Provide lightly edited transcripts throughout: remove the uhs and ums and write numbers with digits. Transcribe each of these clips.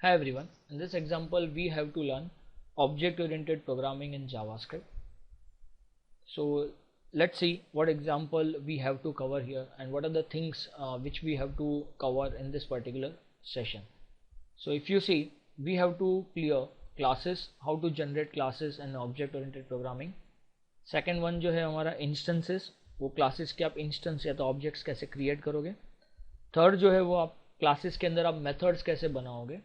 Hi everyone, in this example we have to learn object-oriented programming in JavaScript. So let's see what example we have to cover here and what are the things which we have to cover in this particular session. So if you see, we have to clear classes, how to generate classes and object-oriented programming. Second one जो है हमारा instances, वो classes के आप instance या तो objects कैसे create करोगे. थर्ड जो है वो आप क्लासेस के अंदर आप मेथड्स कैसे बनाओगे.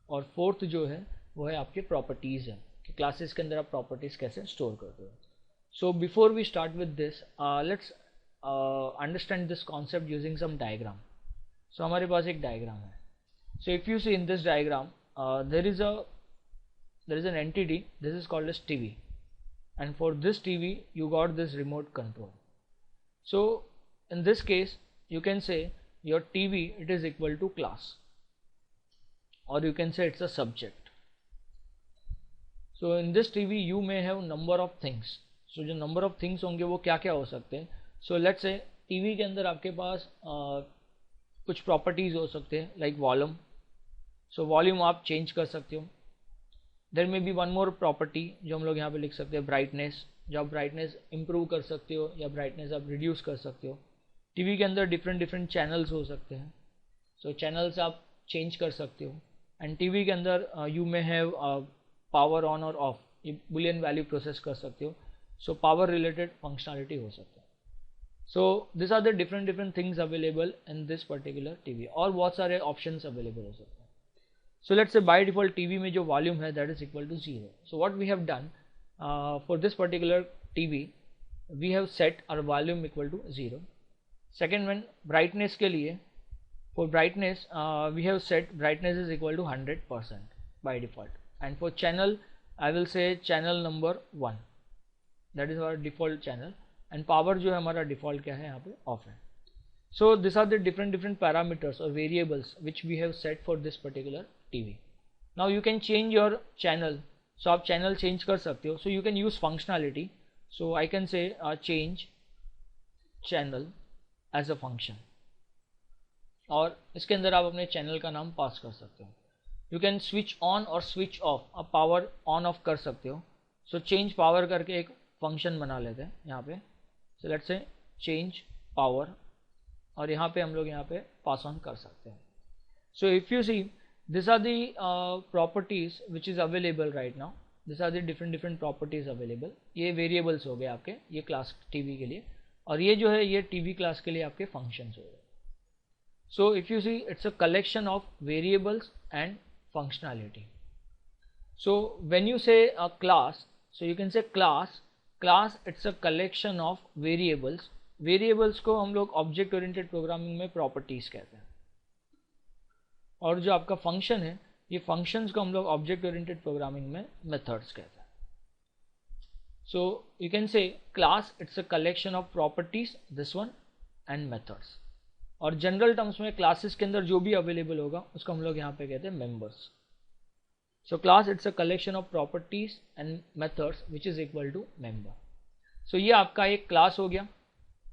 और फोर्थ जो है वो है आपके प्रॉपर्टीज़ है कि क्लासेस के अंदर आप प्रॉपर्टीज़ कैसे स्टोर करते हो. So before we start with this let's understand this concept using some diagram. So हमारे पास एक डायग्राम है. So if you see in this diagram there is an entity, this is called as TV, and for this TV you got this remote control. So in this case you can say your TV it is equal to class, or you can say it's a subject. So in this TV you may have number of things. So जो number of things होंगे वो क्या क्या हो सकते हैं. So let's say TV के अंदर आपके पास कुछ properties हो सकते हैं like volume. So volume आप change कर सकते हो. देर में भी वन मोर प्रॉपर्टी जो हम लोग यहाँ पे लिख सकते हैं ब्राइटनेस, जो आप ब्राइटनेस इंप्रूव कर सकते हो या ब्राइटनेस आप रिड्यूस कर सकते हो. टीवी के अंदर डिफरेंट डिफरेंट चैनल्स हो सकते हैं. सो चैनल्स आप चेंज कर सकते हो. एंड टीवी के अंदर you may have power on और ऑफ, ये बुलियन वैल्यू प्रोसेस कर सकते हो. सो पावर रिलेटेड फंक्शनलिटी हो सकता है. So this are the different different things available in this particular TV, और बहुत सारे ऑप्शंस अवेलेबल हो सकते हैं. So let's say by default TV में जो volume है that is equal to 0. So what we have done for this particular TV, we have set our volume equal to 0. Second one, brightness के लिए, for brightness we have set brightness is equal to 100% by default. And for channel I will say channel number 1, that is our default channel. And power जो है हमारा default क्या है यहाँ पे off है. So these are the different parameters or variables which we have set for this particular TV. Now you can change your channel. So आप channel change कर सकते हो. So you can use functionality. So I can say change channel as a function. और इसके अंदर आप अपने channel का नाम पास कर सकते हो. You can switch on और switch off. आप power on off कर सकते हो. So change power करके एक function बना लेते हैं यहाँ पे. So let's say change power, और यहाँ पे हम लोग यहाँ पे पास ऑन कर सकते हैं. So if you see this are the properties which is available right now. This are the different properties available. ये वेरिएबल्स हो गए आपके, ये क्लास टीवी के लिए, और ये जो है ये टीवी क्लास के लिए आपके फंक्शंस हो गए. So if you see it's a collection of variables and functionality. So when you say a class, so you can say class it's a collection of variables. Variables को हम लोग object oriented programming में properties कहते हैं, और जो आपका function है ये फंक्शंस को हम लोग ऑब्जेक्ट ओरिएंटेड प्रोग्रामिंग में मेथड्स कहते हैं. सो you can say class it's a collection of properties, this one, and methods. और जनरल टर्म्स में क्लासेस के अंदर जो भी अवेलेबल होगा उसको हम लोग यहाँ पे कहते हैं members. So class it's a collection of properties and methods which is equal to member. So ये आपका एक क्लास हो गया.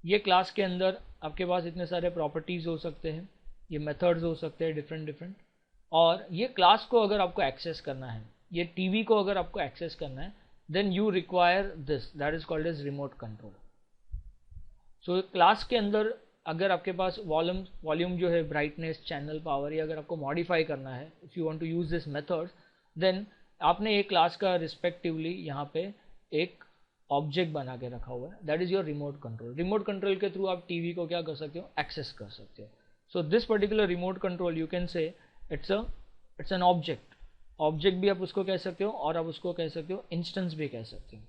ये क्लास के अंदर आपके पास इतने सारे प्रॉपर्टीज़ हो सकते हैं, ये मेथड्स हो सकते हैं डिफरेंट. और ये क्लास को अगर आपको एक्सेस करना है, ये टीवी को अगर आपको एक्सेस करना है, then you require this, that is called as remote control. So class के अंदर अगर आपके पास वॉल्यूम जो है, ब्राइटनेस, चैनल पावर, ये अगर आपको मॉडिफाई करना है, if you want to use this method, then आपने ये क्लास का रिस्पेक्टिवली यहाँ पे एक ऑब्जेक्ट बना के रखा हुआ है, that is your remote control. Remote control के थ्रू आप टीवी को क्या कर सकते हो, एक्सेस कर सकते हो. So this particular remote control you can से इट्स एन ऑब्जेक्ट भी आप उसको कह सकते हो, और आप उसको कह सकते हो इंस्टेंस भी कह सकते हो.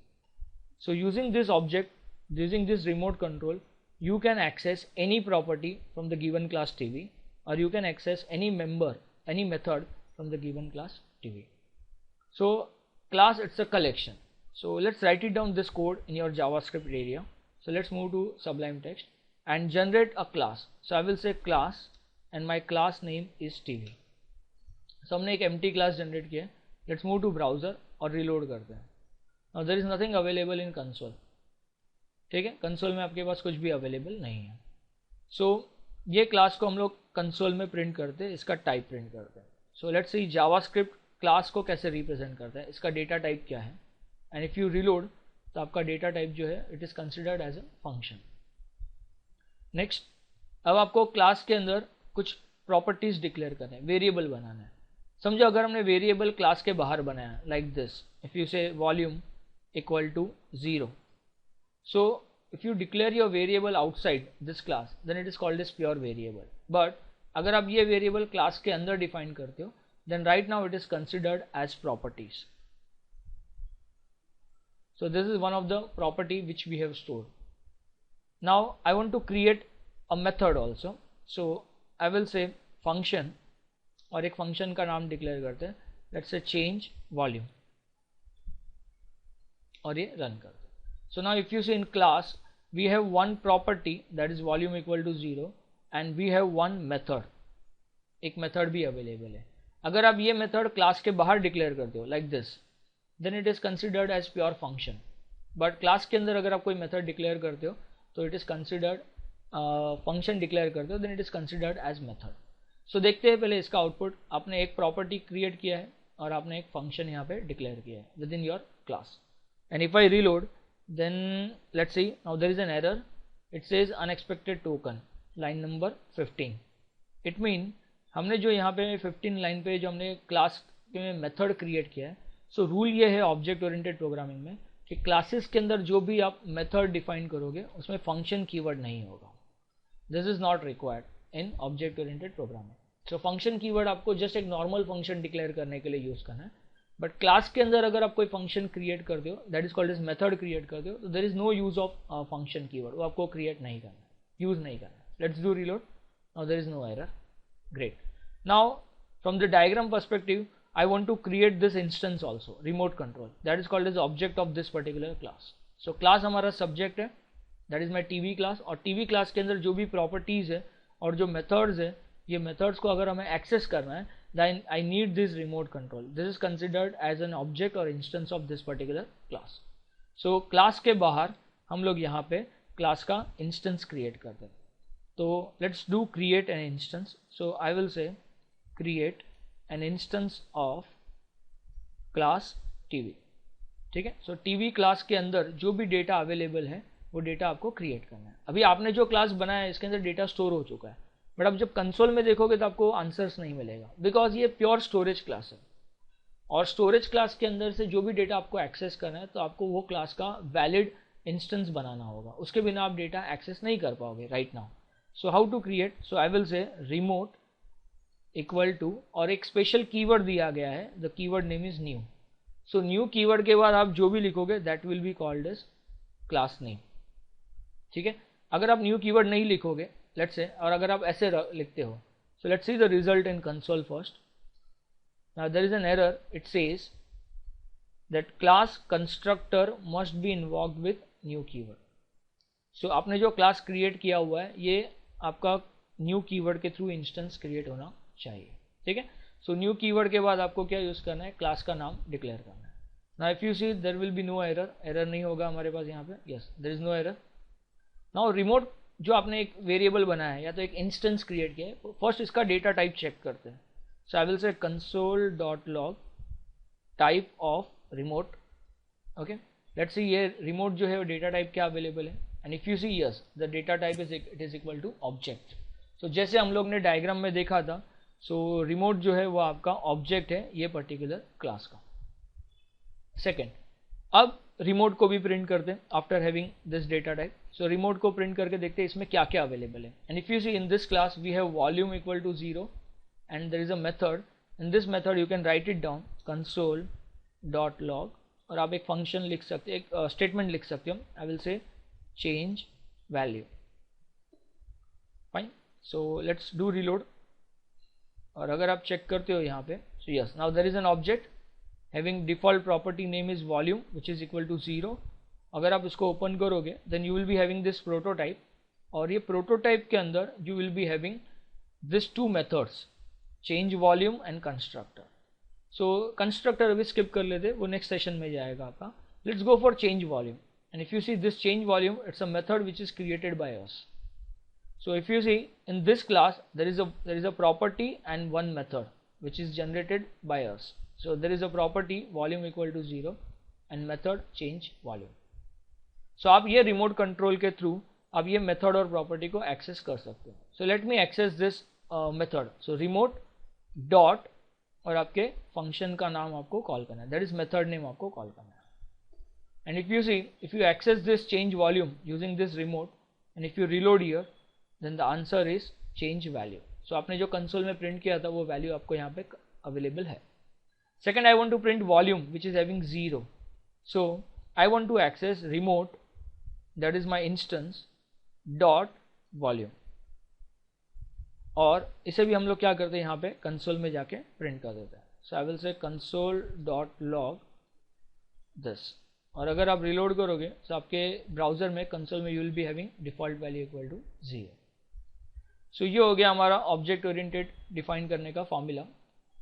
So using this object, using this remote control, you can access any property from the given class TV, or you can access any member, any method from the given class TV. So class it's a collection. So let's write it down this code in your JavaScript area. So let's move to Sublime Text and generate a class. So I will say class and my class name is TV. So हमने एक empty class generate किया. Let's move to browser और reload करते हैं. Now there is nothing available in console. ठीक है, console में आपके पास कुछ भी अवेलेबल नहीं है. सो ये क्लास को हम लोग कंसोल में प्रिंट करते हैं, इसका टाइप प्रिंट करते हैं. सो लेट्स सी जावास्क्रिप्ट क्लास को कैसे रिप्रेजेंट करता है, इसका डेटा टाइप क्या है, एंड इफ यू रिलोड तो आपका डेटा टाइप जो है it is considered as a function. Next, अब आपको क्लास के अंदर कुछ प्रॉपर्टीज डिक्लेयर करना है, वेरिएबल बनाना है। समझो अगर हमने वेरिएबल क्लास के बाहर बनाया like this, if you say volume equal to 0, so if you declare your variable outside this class then it is called as pure variable, but अगर आप ये वेरिएबल क्लास के अंदर डिफाइन करते हो then right now it is considered as properties. So this is one of the property which we have stored. Now I want to create a method also, so I will say function और एक function का नाम declare करते हैं, let's say change volume और ये run करते हैं। So now if you see in class we have one property that is volume equal to 0 and we have one method, एक मेथड भी अवेलेबल है। अगर आप ये मेथड क्लास के बाहर डिक्लेयर करते हो like this then it is considered as pure function, but class के अंदर अगर आप कोई मेथड डिक्लेयर करते हो तो it is considered function declare करते हो then it is considered as method. So देखते हैं पहले इसका आउटपुट। आपने एक प्रॉपर्टी क्रिएट किया है और आपने एक फंक्शन यहाँ पे डिक्लेयर किया है with in your class, and if I reload then let's see, now there is an error, it says unexpected token line number 15. it mean हमने जो यहाँ पे 15 लाइन पे जो हमने क्लास में मेथड क्रिएट किया है, सो रूल ये है ऑब्जेक्ट ओरिएंटेड प्रोग्रामिंग में कि क्लासेस के अंदर जो भी आप मेथड डिफाइन करोगे उसमें फंक्शन कीवर्ड नहीं होगा। This is not required in object oriented programming. So function keyword आपको जस्ट एक नॉर्मल फंक्शन डिक्लेयर करने के लिए यूज करना है, बट क्लास के अंदर अगर आप कोई फंक्शन क्रिएट करते हो that is called as method create करते हो तो there is no use of function keyword, वो आपको क्रिएट नहीं करना, यूज नहीं करना। Let's do reload, now there is no error, great. Now from the diagram perspective I want to create this instance also, remote control, that is called as object of this particular class. So class हमारा subject है, that is my TV class, और TV class के अंदर जो भी properties है और जो मेथड्स है, ये मेथड्स को अगर हमें एक्सेस करना है then I need this remote control. This is considered as an object or instance of this particular class. So class के बाहर हम लोग यहाँ पे class का instance create करते हैं। तो let's do create an instance. So I will say create an instance of class TV. ठीक है, so TV class के अंदर जो भी डेटा अवेलेबल है वो डेटा आपको क्रिएट करना है। अभी आपने जो क्लास बनाया है इसके अंदर डेटा स्टोर हो चुका है, बट अब जब कंसोल में देखोगे तो आपको आंसर्स नहीं मिलेगा, बिकॉज ये प्योर स्टोरेज क्लास है, और स्टोरेज क्लास के अंदर से जो भी डेटा आपको एक्सेस करना है तो आपको वो क्लास का वैलिड इंस्टेंस बनाना होगा, उसके बिना आप डेटा एक्सेस नहीं कर पाओगे right now. So how to create, so I will say remote equal to, और एक स्पेशल कीवर्ड दिया गया है, the keyword name is new. So new keyword के बाद आप जो भी लिखोगे that will be called as class name. ठीक है, अगर आप न्यू कीवर्ड नहीं लिखोगे लेट्स से, और अगर आप ऐसे लिखते हो, so let's see the result in console first. Now there is an error, it says that class constructor must be invoked with new keyword. So आपने जो क्लास क्रिएट किया हुआ है ये आपका न्यू कीवर्ड के थ्रू इंस्टेंस क्रिएट होना चाहिए। ठीक है, सो न्यू कीवर्ड के बाद आपको क्या यूज करना है, क्लास का नाम डिक्लेयर करना है। Now if you see there will be no error, error नहीं होगा हमारे पास यहाँ पे, yes there is no error. Now remote जो आपने एक वेरिएबल बनाया है या तो एक इंस्टेंस क्रिएट किया है, फर्स्ट इसका डेटा टाइप चेक करते हैं। So I will say console dot log type of remote. Okay, let's see ये रिमोट जो है वो डेटा टाइप क्या अवेलेबल है, and if you see yes the data type it is equal to object. So जैसे हम लोग ने डायग्राम में देखा था, सो रिमोट जो है वो आपका ऑब्जेक्ट है ये पर्टिकुलर क्लास का। सेकेंड, अब रिमोट को भी प्रिंट करते हैं after having this data type. So remote को प्रिंट करके देखते हैं इसमें क्या क्या अवेलेबल है, and if you see in this class we have volume equal to 0 and there is a method, in this method you can write it down console dot log, और आप एक फंक्शन लिख सकते हैं, एक स्टेटमेंट लिख सकते हो, I will say change value. Fine, so let's do reload, और अगर आप चेक करते हो यहाँ पे, so yes now there is an object having default property name is volume which is equal to 0। अगर आप इसको ओपन करोगे then you will be having this prototype, और ये प्रोटोटाइप के अंदर you will be having this two methods change volume and constructor। so constructor अभी skip कर लेते, वो next session में जाएगा आपका। let's go for change volume, and if you see this change volume it's a method which is created by us। so if you see in this class there is a property and one method, which is generated by us. So there is a property volume equal to 0 and method change volume. So आप ये remote control के through आप ये method और property को access कर सकते हो. So let me access this method. So remote dot और आपके function का नाम आपको call करना है, that is method name आपको call करना है. And if you see, if you access this change volume using this remote and if you reload here, then the answer is change value. So आपने जो console में print किया था वो value आपको यहाँ पे available है. Second, I want to print volume which is having 0. So I want to access remote, that is my instance dot volume. और इसे भी हम लोग क्या करते हैं यहाँ पे console में जाके print कर देते हैं. So I will say console dot log this. और अगर आप reload करोगे तो आपके browser में console में you will be having default value equal to 0. So ये हो गया हमारा object oriented define करने का formula.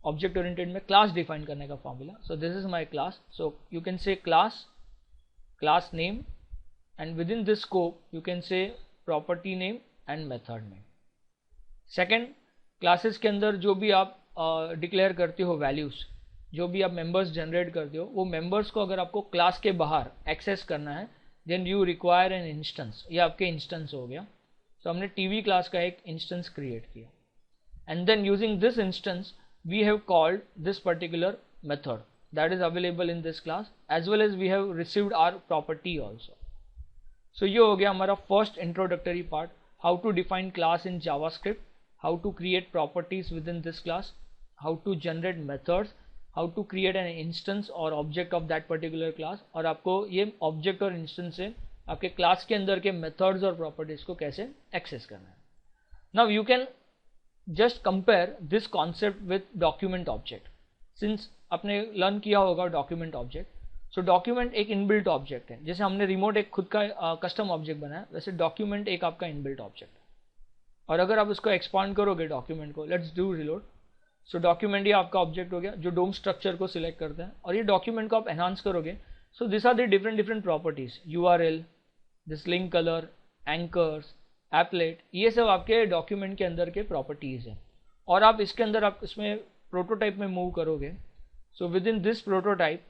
Object oriented में class define करने का formula. So this is my class. So you can say class name, and within this scope you can say property name and method name. Second, classes के अंदर जो भी आप declare करते हो values, जो भी आप members generate करते हो, वो members को अगर आपको class के बाहर access करना है, then you require an instance. ये आपके instance हो गया. So हमने TV class का एक instance create किया, and then using this instance we have called this particular method that is available in this class, as well as we have received our property also. So ये हो गया हमारा first introductory part, how to define class in JavaScript, how to create properties within this class, how to generate methods, how to create an instance or object of that particular class, और आपको ये object और instance से आपके class के अंदर के methods और properties को कैसे access करना है. Now you can just compare this concept with document object. Since आपने learn किया होगा document object, so document एक inbuilt object है. जैसे हमने remote एक खुद का custom object बनाया, वैसे document एक आपका inbuilt object है. और अगर आप उसको expand करोगे document को, let's do reload. So document ये आपका object हो गया जो DOM structure को select करता है, और ये document को आप enhance करोगे. So these are the different properties, URL, this link color, anchors, applet, ये सब आपके document के अंदर के properties हैं. और आप इसके अंदर आप इसमें prototype में move करोगे. So within this prototype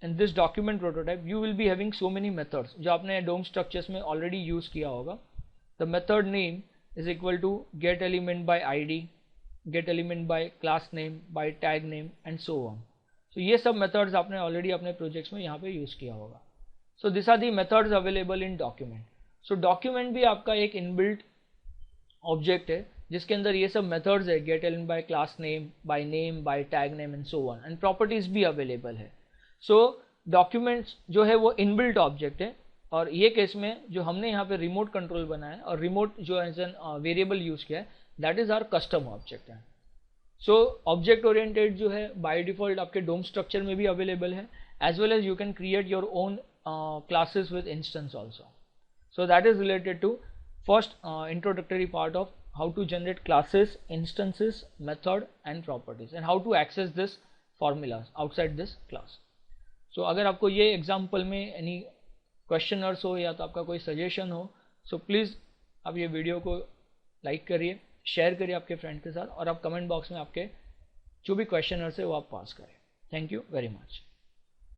and this document prototype you will be having so many methods जो आपने DOM structures में already use किया होगा. The method name is equal to get element by ID, get element by class name, by tag name and so on. So ये सब methods आपने already अपने projects में यहाँ पे use किया होगा. So these are the methods available in document. So document भी आपका एक inbuilt object है जिसके अंदर ये सब methods है, get element by class name, by tag name and so on, and properties भी available है. So documents जो है वो inbuilt object है, और ये केस में जो हमने यहाँ पे remote control बनाया है और remote जो एज एन variable use किया है, that is our custom object है. So object oriented जो है by default आपके DOM structure में भी available है, as well as you can create your own classes with instance also. So that is related to first introductory part of how to generate classes, instances, method and properties, and how to access this formulas outside this class. So अगर आपको ये example में any questioners हो या तो आपका कोई suggestion हो, so please आप ये वीडियो को like करिए, शेयर करिए आपके फ्रेंड के साथ, और आप कमेंट बॉक्स में आपके जो भी क्वेश्चनर्स है वो आप पास करें. Thank you very much.